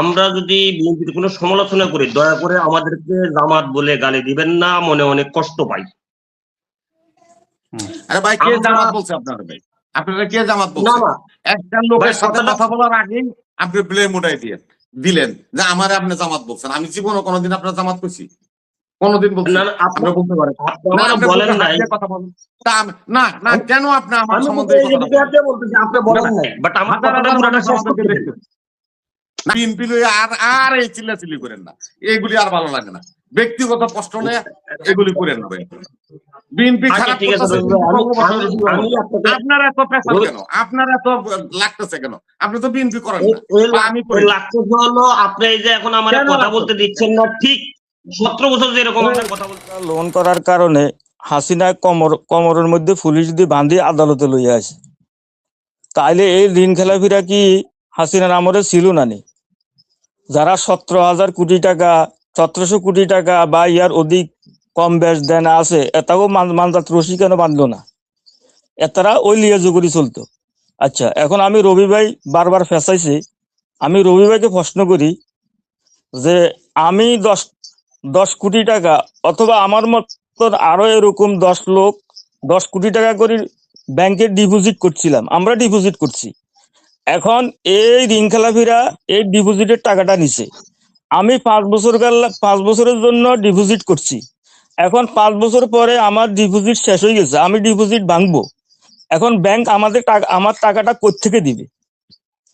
আমরা যদি বিএনপির কোনো সমালোচনা করি, দয়া করে আমাদেরকে জামাত বলে গালি দিবেন না, মনে অনেক কষ্ট পাই। আরে ভাই, কে জামাত বলছে আপনারা? ভাই আপনারা কে জামাত বলছে? একটা লোকের সাথে কথা বলার আগেই আপনি ব্লেম উঠাই দিলেন যে আমারে আপনি জামাত বলছেন। আমি জীবনে কোনোদিন আপনার জামাত করছি? কোনোদিন বলছি? আপনি বলতে পারেন বলেন নাই। না না, কেন আপনি আমার সম্বন্ধে বিএনপি লইয়া আর এই চিল্লাচিল্লি করেন না, এগুলি আর ভালো লাগে না। ব্যক্তিগত প্রশ্ন নিয়ে এগুলি করেন না। বিএনপি খারাপ করতেছে, আপনারা এত প্রেসার কেন? আপনারা এত লাগতেছে কেন? আপনি তো বিএনপি করেন না। আমি লাগতেছে হলো আপনি এই যে এখন আমার কথা বলতে দিচ্ছেন না, ঠিক 17 বছর যেরকম আমরা কথা বলতে লোন করার কারণে হাসিনা কোমরের মধ্যে পুলিশ দিয়ে বাঁধি আদালতে লইয়া আসে। তাইলে এই ঋণ খেলাপিরা কি হাসিনার আমলে ছিল না নি? যারা 17,000 কোটি টাকা, 1700 কোটি টাকা বা ইয়ার অধিক কম বেশ দেনা আছে, এটাও মানজাত রশি কেন বাঁধলো না? এতারা ওই লিয়াজু করে চলতো। আচ্ছা, এখন আমি রবি ভাই বারবার ফেসাইছি, আমি রবি ভাইকে প্রশ্ন করি যে আমি 10 কোটি টাকা অথবা আমার মতন আরো এরকম 10 লোক 10 কোটি টাকা করে ব্যাংকে ডিপোজিট করছিলাম, আমরা ডিপোজিট করছি। এখন এই ঋণ খেলাপিরা এই ডিপোজিটের টাকাটা নিছে। আমি 5 বছরের জন্য ডিপোজিট করছি। এখন 5 বছর পরে আমার ডিপোজিট শেষ হয়ে গেছে, আমি ডিপোজিট ভাঙবো। এখন ব্যাংক আমার টাকাটা কোত্থেকে দিবে?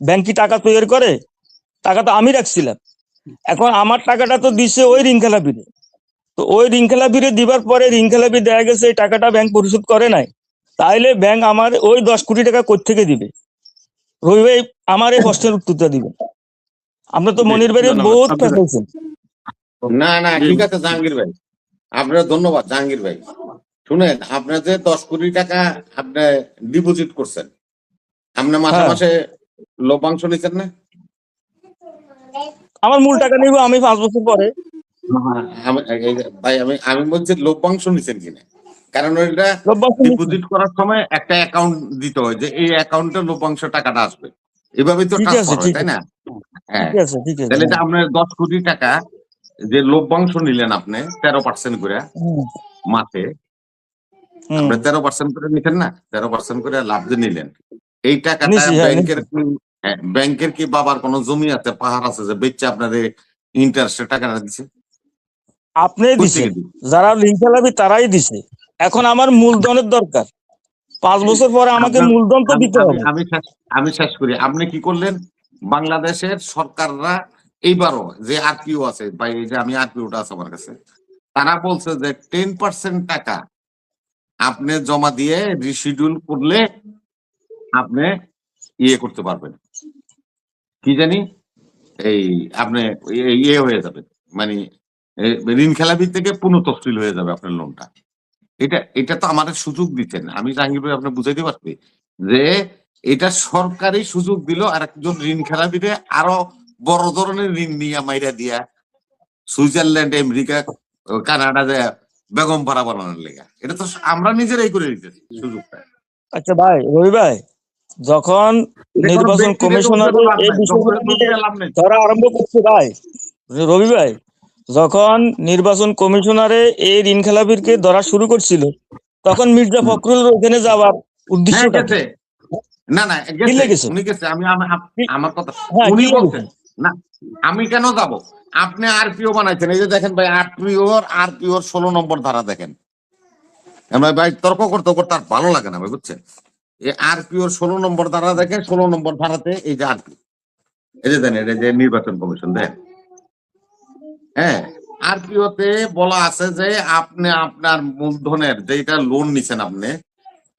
ব্যাংক কি টাকা তৈরি করে? টাকা তো আমি রাখছিলাম। এখন আমার টাকাটা তো দিছে ওই ঋণ খেলাপিরে। তো ওই ঋণ খেলাপিরে দিবার পরে ঋণ খেলাপি দেখা গেছে এই টাকাটা ব্যাংক পরিশোধ করে নাই। তাইলে ব্যাংক আমার ওই 10 কোটি টাকা কোত্থেকে দিবে? রবি ভাই আমার এই প্রশ্নের উত্তরটা দিবেন। আপনি তো মনির ভাইয়ের বহুত ফেসাইছেন। না না, ঠিক আছে জাহাঙ্গীর ভাই, আপনার ধন্যবাদ। জাহাঙ্গীর ভাই শুনেন, আপনার যে 10 কোটি টাকা আপনি ডিপোজিট করছেন, আপনি মাসে মাসে লভ্যাংশ নিচ্ছেন না? আমার মূল টাকা নিব আমি 5 বছর পরে। ভাই আমি বলছি লভ্যাংশ নিচ্ছেন কিনা, কারণ ওইটা ডিপোজিট করার সময় একটা অ্যাকাউন্ট দিতে হয় যে এই অ্যাকাউন্টে লভ্যাংশ টাকাটা আসবে, এভাবেই তো ট্রান্সফার হয়, তাই না? হ্যাঁ, তাহলে আপনার 10 কোটি টাকা যে লভ্যাংশ নিলেন আপনি 13% করে মাসে, আপনি 13% করে নিতেন না? 13% করে লাভ যে নিলেন, এই টাকাটা ব্যাংকের কি বাবার কোনো জমি আছে, পাহাড় আছে যে বেচে আপনার ইন্টারেস্টের টাকাটা দিছে? আপনি দিছে, যারা ঋণ খেলাপি তারাই দিছে। এখন আমার মূলধনের দরকার, 5 বছর পরে আমাকে মূলধন তো দিতে হবে। আমি শেষ করি। আপনি কি করলেন? বাংলাদেশের সরকাররা এইবারও যে আরপিও আছে, বা এই যে আমি আরপিওটা আছে আমার কাছে, তারা বলছে যে 10% টাকা আপনি জমা দিয়ে রিশিডিউল করলে আপনি ইয়ে করতে পারবেন, কি জানি এই আপনি ইয়ে হয়ে যাবে, মানে ঋণ খেলাপি থেকে পুনঃতফসিল হয়ে যাবে আপনার লোনটা। এটা তো আমাদের সুযোগ দিচ্ছেন। আমি জাহাঙ্গীর ভাই আপনি বুঝাইতে পারছি যে এটা সরকারি সুযোগ দিল আর একজন ঋণ খেলাপিতে আরো বড় ধরনের ঋণ নিয়ে মাইরা দিয়া সুইজারল্যান্ড, আমেরিকা, কানাডা যে বেগম পাড়া বানানোর লেগা, এটা তো আমরা নিজেরাই করে দিতেছি সুযোগটা। আচ্ছা ভাই, রবি ভাই, যখন নির্বাচন কমিশনার এই বিষয়টা ধরা আরম্ভ করছে, ভাই রবি ভাই, যখন নির্বাচন কমিশনারে এই ঋণ খেলাপিকে ধরা শুরু করছিল, তখন মির্জা ফখরুল ওখানে যাওয়ার উদ্দেশ্যটা কি? না না, উনি গেছে, আমি আমার কথা উনি বলছেন না, আমি কেন যাব? আপনি আরপিও বানাইছেন, এই যে দেখেন ভাই, আরপিওর 16 নম্বর ধারা দেখেন। আমরা ভাই তর্ক করতে করতে আর ভালো লাগে না ভাই, বুঝছেন? এই আরপিওর 16 নম্বর ধারা দেখেন, 16 নম্বর ধারাতে এই যে আরপি, এই যে দেন, এটা যে নির্বাচন কমিশন দেন, হ্যাঁ, আরপিওতে বলা আছে যে আপনি আপনার মূলধনের যেটা লোন নিছেন,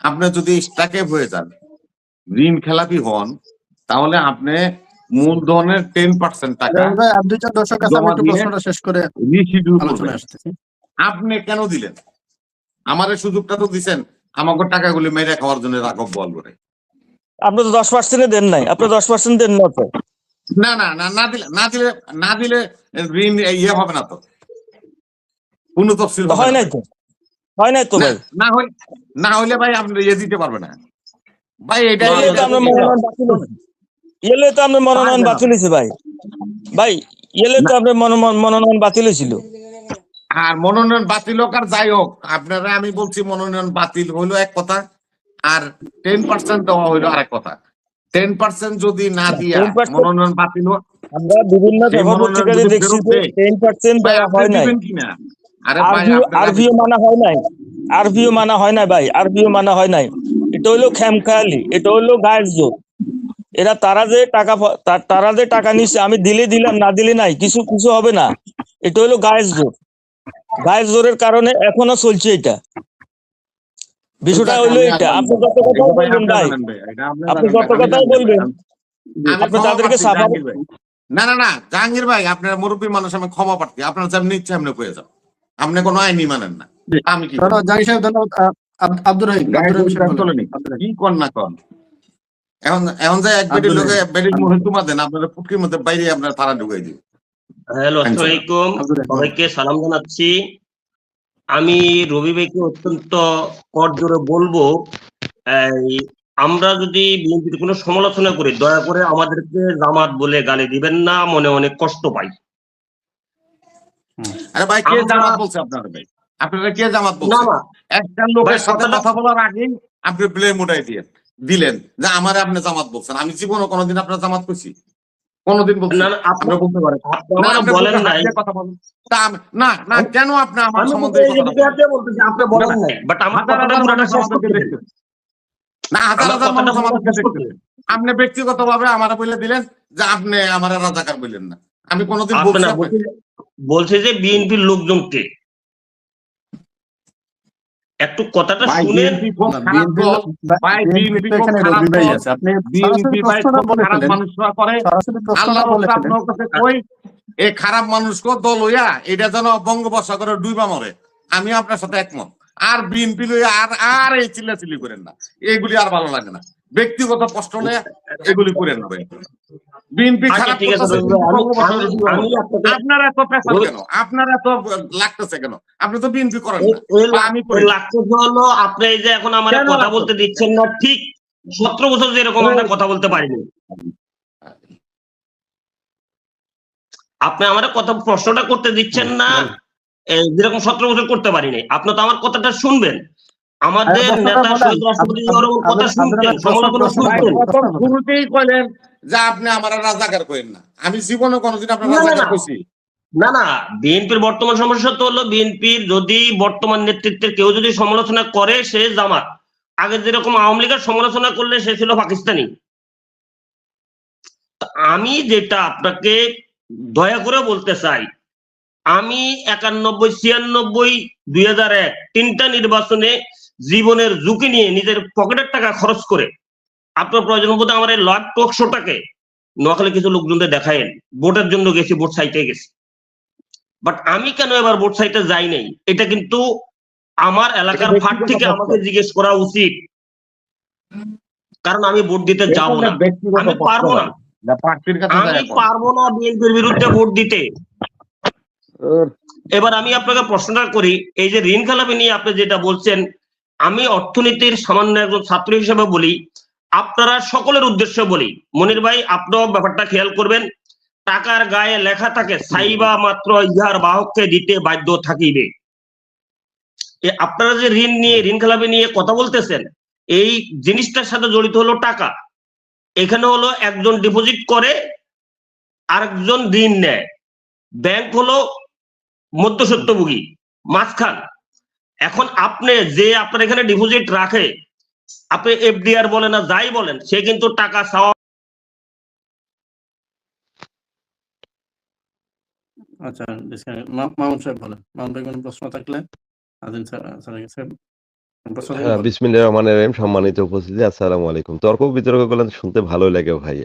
আপনি যদি স্টাকে হয়ে যান, ঋণ খেলাপি হন, তাহলে আপনি মূলধনের 10% টাকা আপনি কেন দিলেন? আমার সুযোগটা তো দিচ্ছেন আমাকে টাকাগুলি মেরে খাওয়ার জন্য, রাঘব বল করে। আপনি তো 10% দেন নাই, আপনি 10% দেন না তো। না না না, না দিলে ঋণ ইয়ে হবে না তো, পুনঃতফসিল হয় নাই তো, হয় নাই তো ভাই। না হইলে ভাই আপনি ইয়ে দিতে পারবে না ভাই। এটা তো আমরা মনোনয়ন বাতিল হয়েছে ভাই। ভাই এলে তো আপনার মনোনয়ন বাতিল হয়েছিল। আর মনোনয়ন বাতিল হোক আর যাই হোক, আপনারা আমি বলছি মনোনয়ন বাতিল হইলো এক কথা, আর 10% দেওয়া হইলো আরেক কথা। 10% যদি না দিয়া 10% মনোনয়ন বাতিল হোক, আমরা বিভিন্ন সেই দফা মনোনয়ন পত্রিকাতে যদি দেখছি ফেরত যে দেয়, 10% ভাই দেওয়া আপনি হয় নাই, দিবেন কিনা? আরে ভাই আপনারা আরভিও মানা হয় নাই, আরভিও মানা হয় নাই ভাই, আরভিও মানা হয় নাই। এটা হইলো খেমখেয়ালি, এটা হইলো গায়ের জোর। এরা তারা যে টাকা নিচ্ছে, আমি দিলে দিলাম না দিলে নাই, কিছু কিছু হবে না। এটা হইলো গায়ের জোর, গায়ের জোরের কারণে এখনো চলছে এটা। বিষয়টা হইলো এটা। আপনি যত কথাই ভাই বলবেন আপনি ভাই, জানেন ভাই, এটা আপনি আপনি জানেন ভাই, যত আমি কথাই জানি না ভাই, বলবেন, আমি আপনি ক্ষমা তাদেরকে প্রার্থী সাফা জাহাঙ্গীর ভাই। না না না জাহাঙ্গীর ভাই, আপনার মুরব্বী মানুষ, আমি ক্ষমা প্রার্থী। আপনার যেমনি ইচ্ছা এমনি পেয়ে যান, আপনি কোনো আইনই মানেন না। আমি কি ধন্যবাদ জাহিদ সাহেব, ধন্যবাদ। আব্দুর রহিম, আব্দুর রহিম সাহেব বলেন। কি কর না কর, এখন এখন যে এক বেডির লোকে বেডির মুখে তুমা দেন, আপনার ফুটকির মধ্যে বাইরে আপনার তারা ঢুকাই দিন। হ্যালো, আসসালামু আলাইকুম, আব্দুর রহিম বলেন। সবাইকে সালাম জানাচ্ছি। আমি রবি ভাইকে অত্যন্ত করজোরে বলবো, এই আমরা যদি বিএনপির কোনো সমালোচনা করি, দয়া করে আমাদেরকে জামাত বলে গালি দিবেন না, মনে অনেক কষ্ট পাই। আরে ভাই কে আমরা- জামাত বলছে আপনারা? ভাই আপনারা কে জামাত না বলছে? না একটা লোকের ভাই, সাথে কথাটা- কথা বলার আগেই আপনি ব্লেম উঠাই দিলেন যে আমারে আপনি জামাত বলছেন। আমি জীবনে কোনোদিন আপনার জামাত কইছি? কোনোদিন বলছি? না না, আপনি বলতে পারেন আপনি না, আমার আপনি বলেন বুকে হাত নাই। দিয়ে কথা বলেন। তা না না, কেন আপনি আমার আমি সম্বন্ধে এই এই যে কথাটা বুকে হাত বলেন? দিয়ে বলতেছি, আপনি বলেন না, না, নাই, বাট আমার হাজার কথাটা হাজার পুরোটা মানুষ শেষ আমাদেরকে করতে দেন। দেখতেছে। না, হাজার আমার হাজার কথাটা মানুষ পুরোটা আমাদেরকে শেষ করতে দেখতেছে। দেন। আপনি ব্যক্তিগত ভাবে আমার বলে দিলেন যে আপনি আমার রাজাকার বললেন না। আমি কোনোদিন আপনি বলছি না আপনাকে? বলছে যে বিএনপির লোকজনকে একটু কথাটা ভাই শুনেন। বিএনপি খুব খারাপ দল, ভাই বিএনপি খুব খারাপ দল, বিএনপি ভাই খুব খারাপ মানুষরা করে। আল্লাহর রাস্তা আপনার কাছে কই, এই খারাপ মানুষকে দল হইয়া এটা যেন বঙ্গোপসাগরে ডুইবা মরে, আমি আপনার সাথে একমত। আর বিএনপি লইয়া আর এই চিল্লাচিল্লি করেন না, এগুলি আর ভালো লাগে না। ব্যক্তিগত কষ্ট হলে এগুলি করেন না ভাই। বিএনপি আচ্ছা, খারাপ ঠিক আছে করতেছে, রবি ভাই, বঙ্গোপসাগরে ডুইবা আমি মরে। আপনাকে আপনার এত পেশাল কেন? আপনার এত লাগতেছে কেন? আপনি তো বিএনপি করেন না, বা আমি করি না। লাগতে হলো আপনি এই যে এখন আমার কেন কথা লাগতো? বলতে দিচ্ছেন না, ঠিক 17 বছর যেরকম আমরা কথা বলতে পারিনি, আপনি আমার কথা প্রশ্নটা করতে দিচ্ছেন না, যেরকম 17 বছর করতে পারিনি। আপনি তো আমার কথাটা শুনবেন, আমাদের নেতা শহীদ রাষ্ট্রপতি জিয়াউর রহমানের কথা শুনতেন, সমালোচনা শুনতেন। প্রথম শুরুতেই কইলেন যে আপনি আমার রাজাকার কইেন না। আমি জীবনে কোনোদিন আপনার না, না, রাজাকার না। কইছি? না না, বিএনপির বর্তমান সমস্যা তো হলো, বিএনপির যদি বর্তমান নেতৃত্বের কেউ যদি সমালোচনা করে সে জামাত, আগে যেরকম আওয়ামী লীগের সমালোচনা করলে সে ছিল পাকিস্তানি। আমি যেটা আপনাকে দয়া করে বলতে চাই, আমি 91, 96, 2001 তিনটা নির্বাচনে জীবনের ঝুঁকি নিয়ে নিজের পকেটের টাকা খরচ করে আপনার প্রয়োজন বোধ আমার এই লাইভ টক শোটাকে নোয়াখালী কিছু লোকজনদের দেখায়েন, ভোটের জন্য গেছি, ভোট সাইটে গেছি। বাট আমি কেন এবার ভোট সাইটে যাই নাই, এটা কিন্তু আমার এলাকার ফাট থেকে আমাকে জিজ্ঞেস করা উচিত, কারণ আমি ভোট দিতে যাব না, আমি পারবো না, আমি পারবো না বিএনপির বিরুদ্ধে ভোট দিতে। এবার আমি আপনাকে প্রশ্নটা করি, এই যে ঋণ খেলাপি নিয়ে আপনি যেটা বলছেন, আমি অর্থনীতির সামান্য একজন ছাত্র হিসেবে বলি, আপনারা সকলের উদ্দেশ্যে বলি, মনির ভাই আপনিও ব্যাপারটা খেয়াল করবেন, টাকার গায়ে লেখা থাকে সাইবা মাত্র ইহার বাহককে দিতে বাধ্য থাকিবে। আপনারা যে ঋণ নিয়ে, ঋণ খেলাপি নিয়ে কথা বলতেছেন, এই জিনিসটার সাথে জড়িত হলো টাকা। এখানে হলো একজন ডিপোজিট করে, আরেকজন ঋণ নেয়, ব্যাংক হলো মধ্যস্বত্বভোগী, মাঝখান। এখন আপনি যে আপনার এখানে ডিপোজিট রাখে, আপনি এফডিআর বলেন না যাই বলেন, সে কিন্তু টাকা চাওয়া। আচ্ছা, মামুন সাহেব বলেন। মামুন ভাই কোনো প্রশ্ন থাকলে আদিন স্যার প্রশ্ন থাকলে বলেন। বিসমিল্লাহির রহমানির রহিম। সম্মানিত উপস্থিতি, আসসালামু আলাইকুম। তর্ক বিতর্ক গুলো শুনতে ভালোই লাগে ভাই।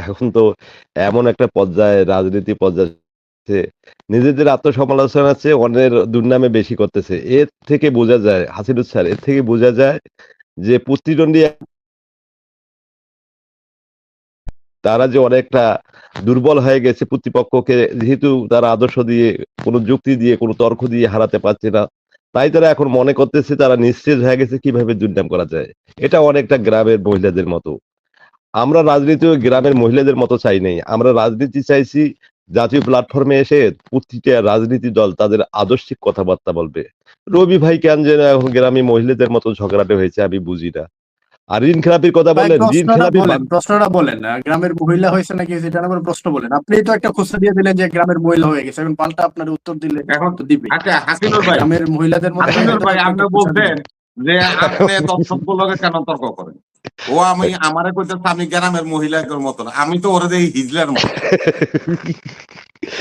এখন তো এমন একটা পর্যায়ে, রাজনীতি পর্যায়ে নিজেদের আত্মসমালোচনা চেয়ে অন্যের দুর্নামে বেশি করতেছে। এর থেকে বোঝা যায়, হাসিনুর স্যার, এর থেকে বোঝা যায় যে প্রতিদ্বন্দ্বী তারা যে অনেকটা দুর্বল হয়ে গেছে, প্রতিপক্ষকে যেহেতু তারা আদর্শ দিয়ে, কোনো যুক্তি দিয়ে, কোনো তর্ক দিয়ে হারাতে পারছে না, তাই তারা এখন মনে করতেছে তারা নিশ্চিত হয়ে গেছে কিভাবে দুর্নাম করা যায়। এটা অনেকটা গ্রামের মহিলাদের মতো। আমরা রাজনীতি গ্রামের মহিলাদের মতো চাই নাই, আমরা রাজনীতি চাইছি জাতীয় প্ল্যাটফর্মে এসে প্রতিটা রাজনীতি দল তাদের আদর্শিক কথাবার্তা বলবে। রবি ভাই কেন যেন এখন গ্রামে মহিলাদের মতো ঝগড়াটে হয়েছে আমি বুঝি না। আর ঋণ খেলাপির কথা ভাই বলেন, ঋণ খেলাপি প্রশ্নটা বলেন গ্রামের মহিলা হয়েছে নাকি সেটা আবার প্রশ্ন বলেন। আপনি তো একটা খুচরা দিয়ে দিলেন যে গ্রামের মহিলা হয়ে গেছে, এখন পাল্টা আপনার উত্তর দিলে এখন তো দিবে। আচ্ছা হাসিনুর ভাই, গ্রামের মহিলাদের মধ্যে হাসিনুর ভাই আপনি একটা খুচরা বলছেন দিলেন। যে আপনি দর্শকগুলোকে কেন তর্ক করেন? ও আমি আমারে কইতেছে আমি গ্রামের মহিলাদের মতো না, আমি তো ওরে দেই হিজলার মতো।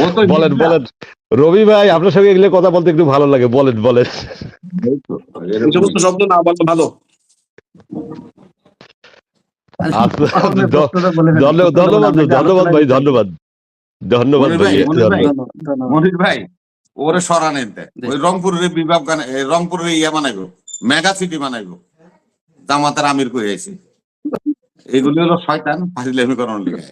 ও তো বলেন হিজলা। বলেন রবি ভাই, আপনার সঙ্গে এগুলো কথা বলতে একটু ভালো লাগে, বলেন বলেন। এই সমস্ত শব্দ না বলা ভালো। আচ্ছা, আপনি প্রশ্নটা বলে ফেলেন। ধন্যবাদ ধন্যবাদ ভাই, ধন্যবাদ ধন্যবাদ মনির ভাই, ভাই, মনির ভাই, ধন্যবাদ। মনির ভাই ওরে সরানেন দেয়, ওই রংপুরের বিভাগ রংপুরের ইয়া বানাইবো, মেগা সিটি বানাইবো, জামাতের আমির কই আইছে। এগুলি হলো শয়তান ফাজিলামি করার লিগে।